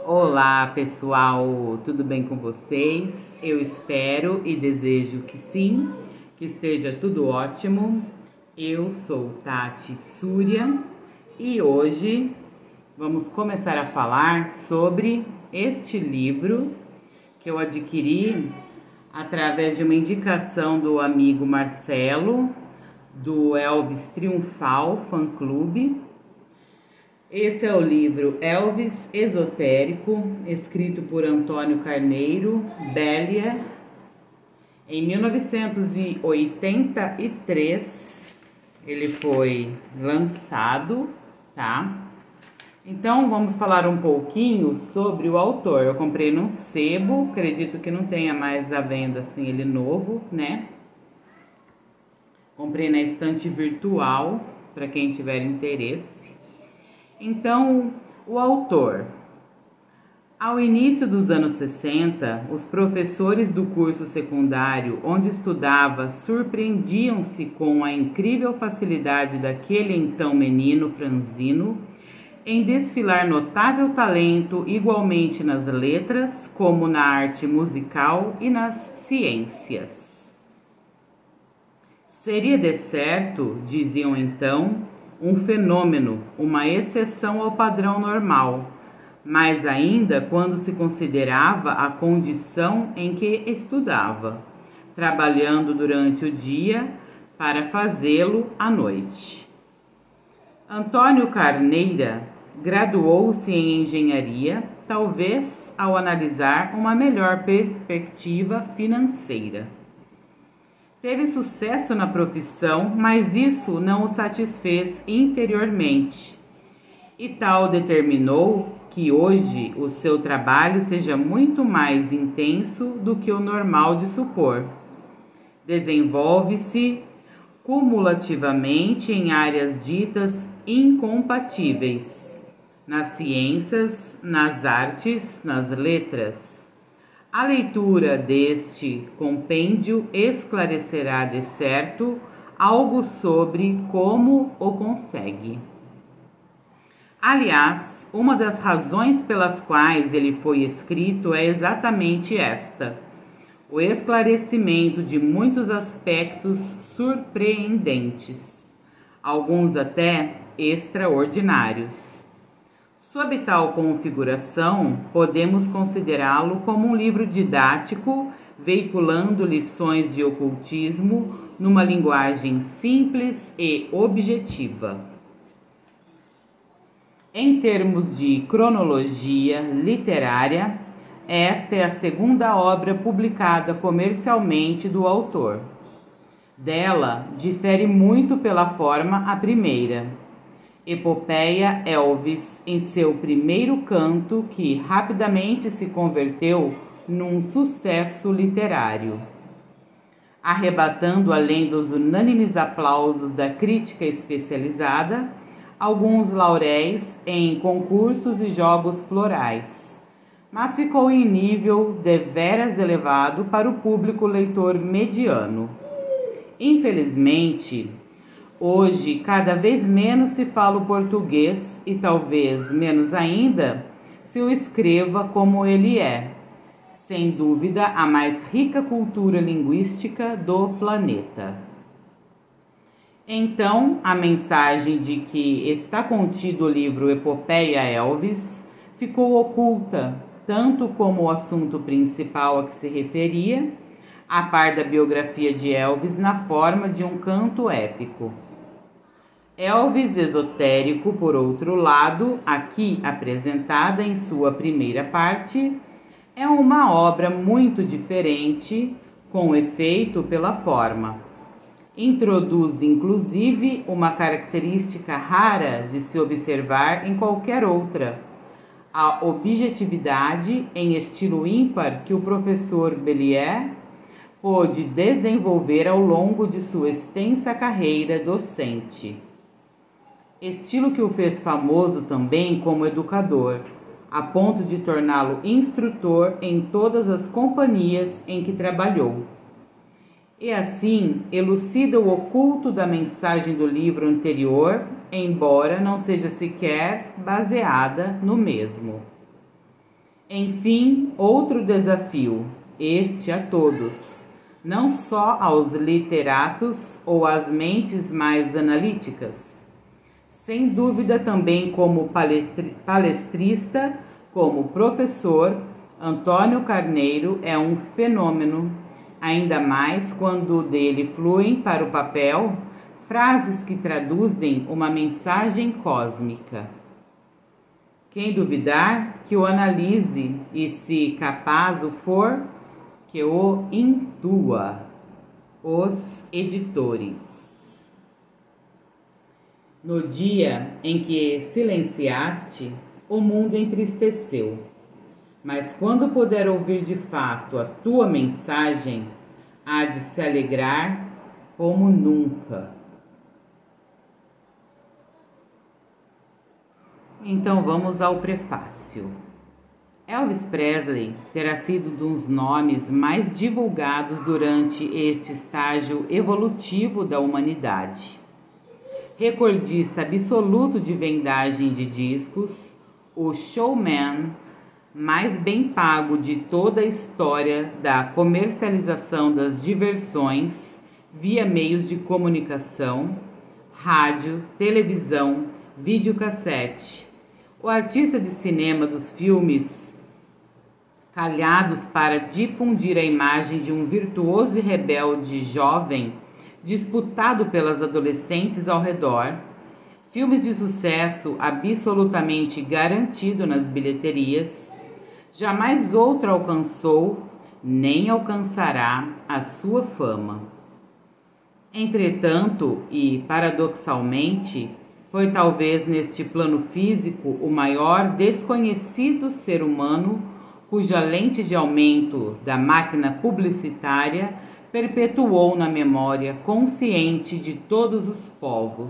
Olá pessoal, tudo bem com vocês? Eu espero e desejo que sim, que esteja tudo ótimo. Eu sou Tati Súria e hoje vamos começar a falar sobre este livro que eu adquiri através de uma indicação do amigo Marcelo, do Elvis Triunfal Fã Clube. Esse é o livro Elvis Esotérico, escrito por Antônio Carneiro Bellier, em 1983. Ele foi lançado, tá? Então vamos falar um pouquinho sobre o autor. Eu comprei num sebo, acredito que não tenha mais à venda assim ele novo, né? Comprei na estante virtual para quem tiver interesse. Então, o autor. Ao início dos anos 60, os professores do curso secundário onde estudava surpreendiam-se com a incrível facilidade daquele então menino franzino em desfilar notável talento igualmente nas letras como na arte musical e nas ciências. Seria de certo, diziam então, um fenômeno, uma exceção ao padrão normal, mas ainda quando se considerava a condição em que estudava, trabalhando durante o dia para fazê-lo à noite. Antônio Carneira graduou-se em engenharia, talvez ao analisar uma melhor perspectiva financeira. Teve sucesso na profissão, mas isso não o satisfez interiormente, e tal determinou que hoje o seu trabalho seja muito mais intenso do que o normal de supor. Desenvolve-se cumulativamente em áreas ditas incompatíveis, nas ciências, nas artes, nas letras. A leitura deste compêndio esclarecerá de certo algo sobre como o consegue. Aliás, uma das razões pelas quais ele foi escrito é exatamente esta: o esclarecimento de muitos aspectos surpreendentes, alguns até extraordinários. Sob tal configuração, podemos considerá-lo como um livro didático, veiculando lições de ocultismo numa linguagem simples e objetiva. Em termos de cronologia literária, esta é a segunda obra publicada comercialmente do autor. Dela, difere muito pela forma a primeira. Epopeia Elvis, em seu primeiro canto, que rapidamente se converteu num sucesso literário, arrebatando, além dos unânimes aplausos da crítica especializada, alguns lauréis em concursos e jogos florais, mas ficou em nível deveras elevado para o público leitor mediano. Infelizmente, hoje, cada vez menos se fala o português e talvez menos ainda se o escreva como ele é, sem dúvida a mais rica cultura linguística do planeta. Então, a mensagem de que está contido o livro Epopeia Elvis ficou oculta, tanto como o assunto principal a que se referia, a par da biografia de Elvis na forma de um canto épico. Elvis Esotérico, por outro lado, aqui apresentada em sua primeira parte, é uma obra muito diferente, com efeito pela forma. Introduz, inclusive, uma característica rara de se observar em qualquer outra, a objetividade em estilo ímpar que o professor Bellier pôde desenvolver ao longo de sua extensa carreira docente. Estilo que o fez famoso também como educador, a ponto de torná-lo instrutor em todas as companhias em que trabalhou. E assim elucida o oculto da mensagem do livro anterior, embora não seja sequer baseada no mesmo. Enfim, outro desafio, este a todos, não só aos literatos ou às mentes mais analíticas. Sem dúvida também como palestrista, como professor, Antônio Carneiro é um fenômeno, ainda mais quando dele fluem para o papel frases que traduzem uma mensagem cósmica. Quem duvidar, que o analise e, se capaz o for, que o intua. Os editores. No dia em que silenciaste, o mundo entristeceu. Mas quando puder ouvir de fato a tua mensagem, há de se alegrar como nunca. Então vamos ao prefácio. Elvis Presley terá sido um dos nomes mais divulgados durante este estágio evolutivo da humanidade. Recordista absoluto de vendagem de discos, o showman mais bem pago de toda a história da comercialização das diversões via meios de comunicação, rádio, televisão, videocassete. O artista de cinema dos filmes calhados para difundir a imagem de um virtuoso e rebelde jovem disputado pelas adolescentes ao redor, filmes de sucesso absolutamente garantido nas bilheterias, jamais outro alcançou, nem alcançará a sua fama. Entretanto, e paradoxalmente, foi talvez neste plano físico o maior desconhecido ser humano cuja lente de aumento da máquina publicitária perpetuou na memória consciente de todos os povos.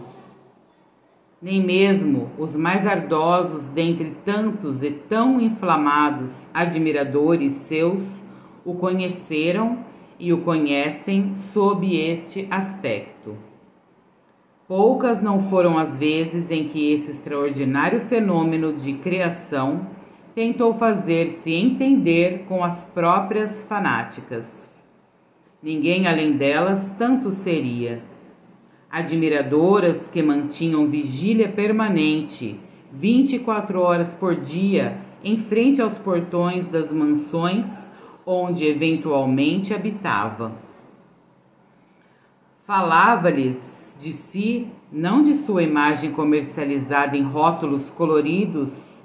Nem mesmo os mais ardosos dentre tantos e tão inflamados admiradores seus o conheceram e o conhecem sob este aspecto. Poucas não foram as vezes em que esse extraordinário fenômeno de criação tentou fazer-se entender com as próprias fanáticas. Ninguém além delas tanto seria. Admiradoras que mantinham vigília permanente, 24 horas por dia, em frente aos portões das mansões onde eventualmente habitava. Falava-lhes de si, não de sua imagem comercializada em rótulos coloridos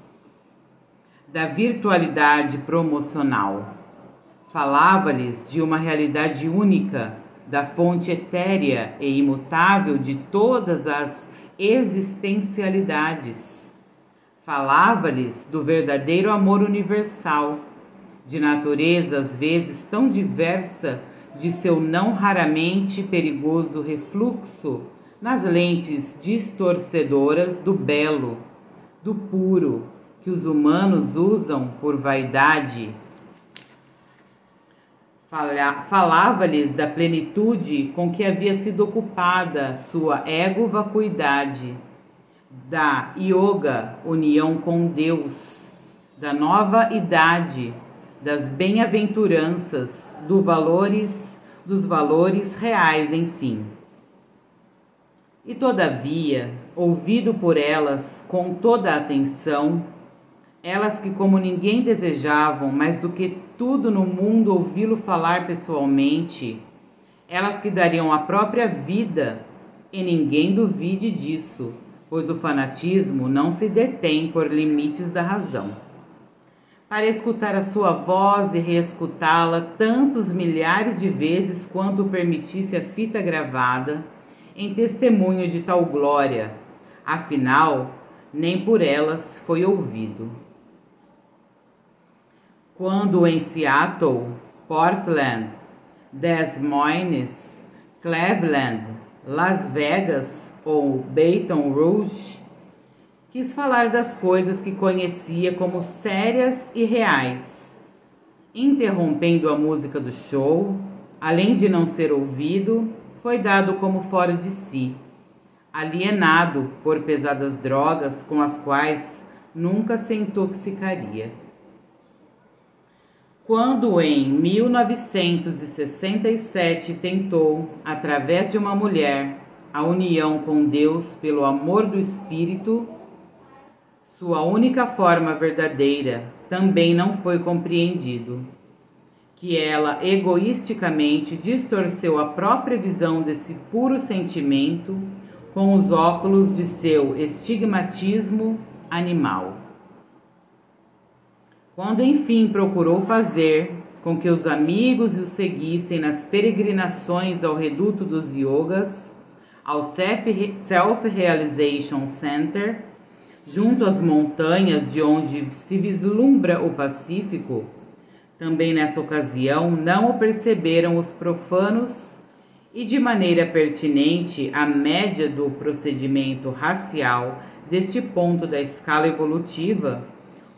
da virtualidade promocional. Falava-lhes de uma realidade única, da fonte etérea e imutável de todas as existencialidades. Falava-lhes do verdadeiro amor universal, de natureza às vezes tão diversa de seu não raramente perigoso refluxo nas lentes distorcedoras do belo, do puro, que os humanos usam por vaidade. Falava-lhes da plenitude com que havia sido ocupada sua ego-vacuidade, da yoga, união com Deus, da nova idade, das bem-aventuranças, dos valores reais, enfim. E todavia, ouvido por elas com toda a atenção, elas que como ninguém desejavam mais do que tudo no mundo ouvi-lo falar pessoalmente, elas que dariam a própria vida, e ninguém duvide disso, pois o fanatismo não se detém por limites da razão. Para escutar a sua voz e reescutá-la tantos milhares de vezes quanto permitisse a fita gravada, em testemunho de tal glória, afinal, nem por elas foi ouvido. Quando em Seattle, Portland, Des Moines, Cleveland, Las Vegas ou Baton Rouge, quis falar das coisas que conhecia como sérias e reais, interrompendo a música do show, além de não ser ouvido, foi dado como fora de si, alienado por pesadas drogas com as quais nunca se intoxicaria. Quando em 1967 tentou, através de uma mulher, a união com Deus pelo amor do Espírito, sua única forma verdadeira, também não foi compreendido. Que ela egoisticamente distorceu a própria visão desse puro sentimento com os óculos de seu estigmatismo animal. Quando enfim procurou fazer com que os amigos o seguissem nas peregrinações ao reduto dos yogas, ao Self-Realization Center, junto às montanhas de onde se vislumbra o Pacífico, também nessa ocasião não o perceberam os profanos e, de maneira pertinente, a média do procedimento racial deste ponto da escala evolutiva,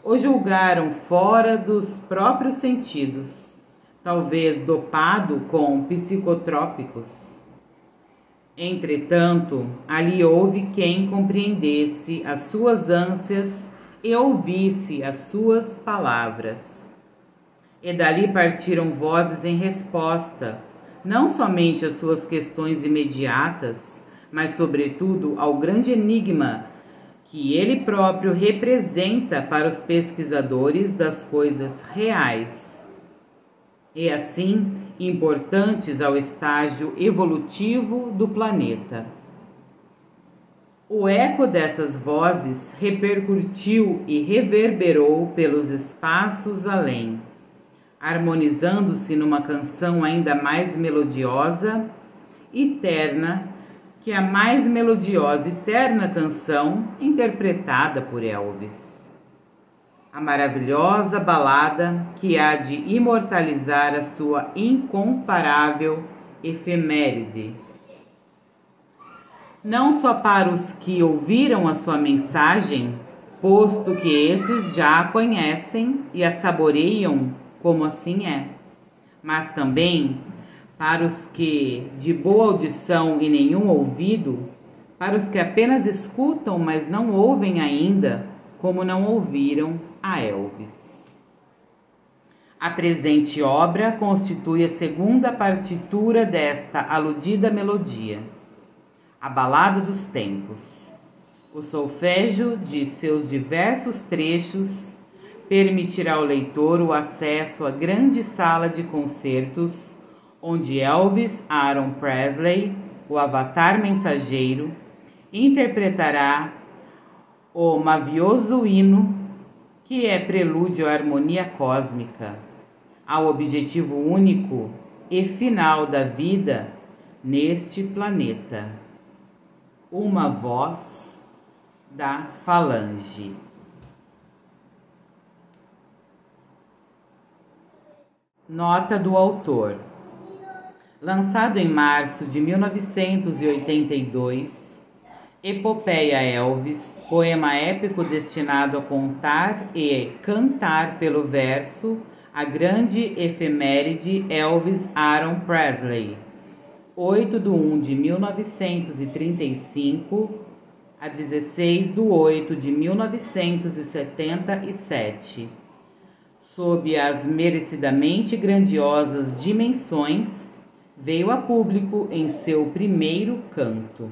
o julgaram fora dos próprios sentidos, talvez dopado com psicotrópicos. Entretanto, ali houve quem compreendesse as suas ânsias e ouvisse as suas palavras. E dali partiram vozes em resposta, não somente às suas questões imediatas, mas sobretudo ao grande enigma que ele próprio representa para os pesquisadores das coisas reais, e assim importantes ao estágio evolutivo do planeta. O eco dessas vozes repercutiu e reverberou pelos espaços além, harmonizando-se numa canção ainda mais melodiosa e terna que a mais melodiosa e terna canção interpretada por Elvis. A maravilhosa balada que há de imortalizar a sua incomparável efeméride. Não só para os que ouviram a sua mensagem, posto que esses já a conhecem e a saboreiam como assim é, mas também para os que de boa audição e nenhum ouvido, para os que apenas escutam, mas não ouvem ainda, como não ouviram a Elvis. A presente obra constitui a segunda partitura desta aludida melodia, a Balada dos Tempos. O solfégio de seus diversos trechos permitirá ao leitor o acesso à grande sala de concertos, onde Elvis Aaron Presley, o avatar mensageiro, interpretará o mavioso hino que é prelúdio à harmonia cósmica, ao objetivo único e final da vida neste planeta. Uma voz da falange. Nota do autor. Lançado em março de 1982, Epopeia Elvis, poema épico destinado a contar e cantar pelo verso a grande efeméride Elvis Aaron Presley, 8/1/1935 a 16/8/1977, sob as merecidamente grandiosas dimensões, veio a público em seu primeiro canto.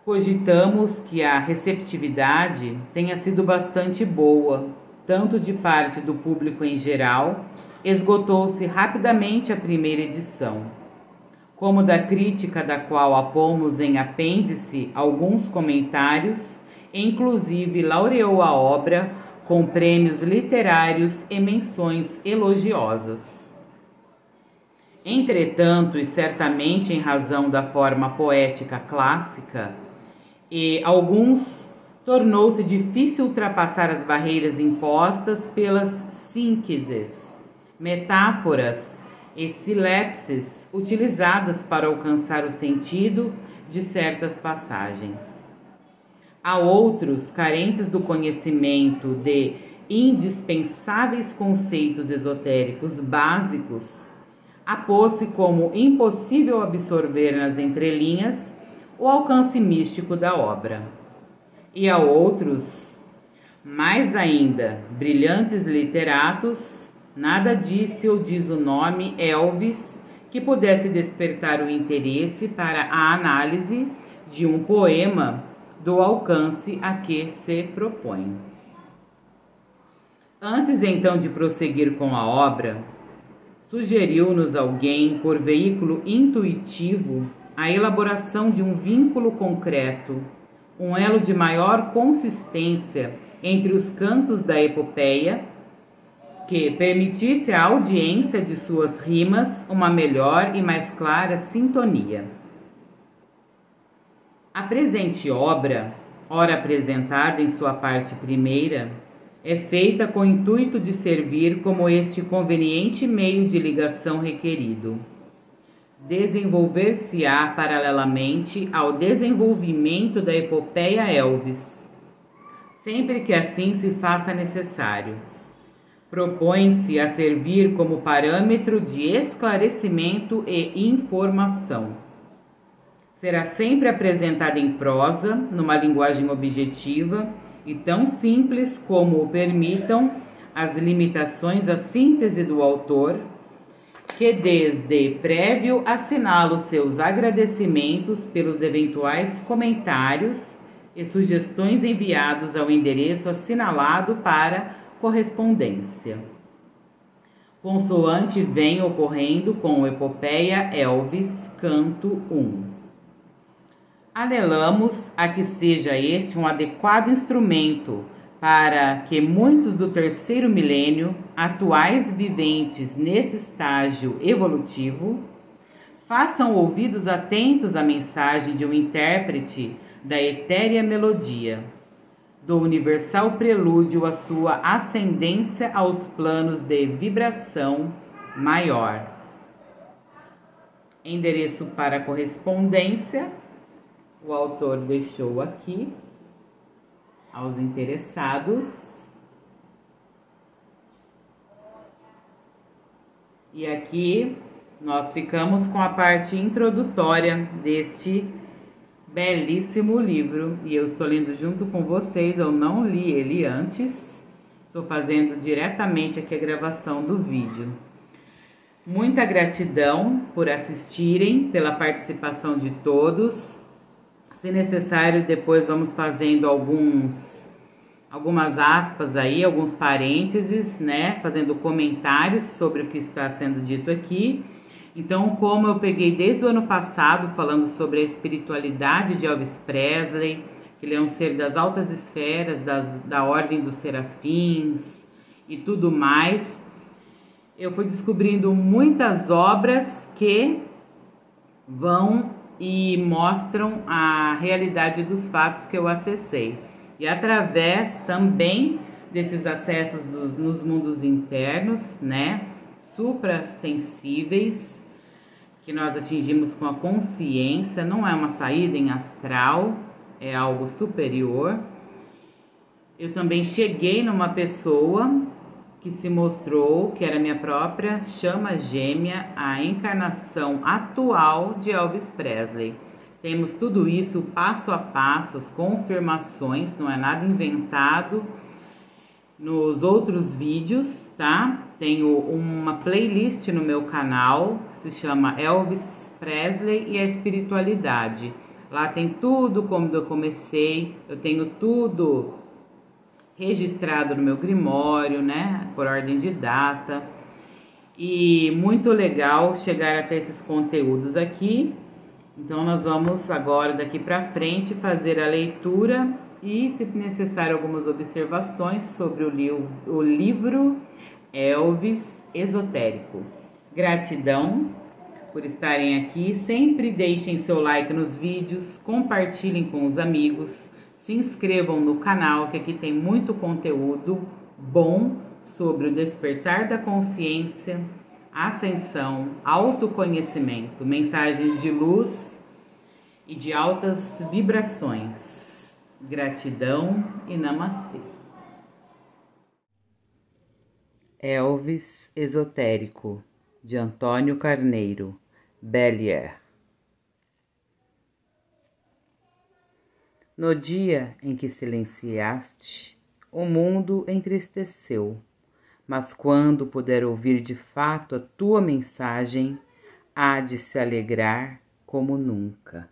Cogitamos que a receptividade tenha sido bastante boa, tanto de parte do público em geral, esgotou-se rapidamente a primeira edição, como da crítica da qual apomos em apêndice alguns comentários, e inclusive laureou a obra com prêmios literários e menções elogiosas. Entretanto, e certamente em razão da forma poética clássica, e alguns tornou-se difícil ultrapassar as barreiras impostas pelas sínteses, metáforas e silepses utilizadas para alcançar o sentido de certas passagens. Há outros, carentes do conhecimento de indispensáveis conceitos esotéricos básicos, apôs-se como impossível absorver nas entrelinhas o alcance místico da obra. E a outros, Mais ainda, brilhantes literatos, nada disse ou diz o nome Elvis que pudesse despertar o interesse para a análise de um poema do alcance a que se propõe. Antes então de prosseguir com a obra, sugeriu-nos alguém, por veículo intuitivo, a elaboração de um vínculo concreto, um elo de maior consistência entre os cantos da epopeia, que permitisse à audiência de suas rimas uma melhor e mais clara sintonia. A presente obra, ora apresentada em sua parte primeira, é feita com o intuito de servir como este conveniente meio de ligação requerido. Desenvolver-se-á paralelamente ao desenvolvimento da epopeia Elvis, sempre que assim se faça necessário. Propõe-se a servir como parâmetro de esclarecimento e informação. Será sempre apresentada em prosa, numa linguagem objetiva e tão simples como o permitam as limitações à síntese do autor, que desde prévio assinala os seus agradecimentos pelos eventuais comentários e sugestões enviados ao endereço assinalado para correspondência. Consoante vem ocorrendo com Epopeia Elvis, canto 1. Anelamos a que seja este um adequado instrumento para que muitos do terceiro milênio, atuais viventes nesse estágio evolutivo, façam ouvidos atentos à mensagem de um intérprete da etérea melodia, do universal prelúdio à sua ascendência aos planos de vibração maior. Endereço para correspondência, o autor deixou aqui aos interessados. E aqui nós ficamos com a parte introdutória deste belíssimo livro, e eu estou lendo junto com vocês. Eu não li ele antes, estou fazendo diretamente aqui a gravação do vídeo. Muita gratidão por assistirem, pela participação de todos. Se necessário, depois vamos fazendo algumas aspas aí, alguns parênteses, né? Fazendo comentários sobre o que está sendo dito aqui. Então, como eu peguei desde o ano passado falando sobre a espiritualidade de Elvis Presley, que ele é um ser das altas esferas, da ordem dos serafins e tudo mais, eu fui descobrindo muitas obras que vão e mostram a realidade dos fatos que eu acessei. E através também desses acessos nos mundos internos, né, suprassensíveis, que nós atingimos com a consciência, não é uma saída em astral, é algo superior. Eu também cheguei numa pessoa que se mostrou que era minha própria chama gêmea, a encarnação atual de Elvis Presley. Temos tudo isso passo a passo, as confirmações, não é nada inventado. Nos outros vídeos, tá? Tenho uma playlist no meu canal que se chama Elvis Presley e a Espiritualidade. Lá tem tudo como eu comecei, eu tenho tudo registrado no meu grimório, né, por ordem de data. E muito legal chegar até esses conteúdos aqui. Então nós vamos agora daqui para frente fazer a leitura e, se necessário, algumas observações sobre o livro Elvis Esotérico. Gratidão por estarem aqui. Sempre deixem seu like nos vídeos, compartilhem com os amigos. Se inscrevam no canal, que aqui tem muito conteúdo bom sobre o despertar da consciência, ascensão, autoconhecimento, mensagens de luz e de altas vibrações. Gratidão e namastê. Elvis Esotérico, de Antônio Carneiro, Bellier. No dia em que silenciaste o mundo entristeceu, mas quando puder ouvir de fato a tua mensagem, há de se alegrar como nunca.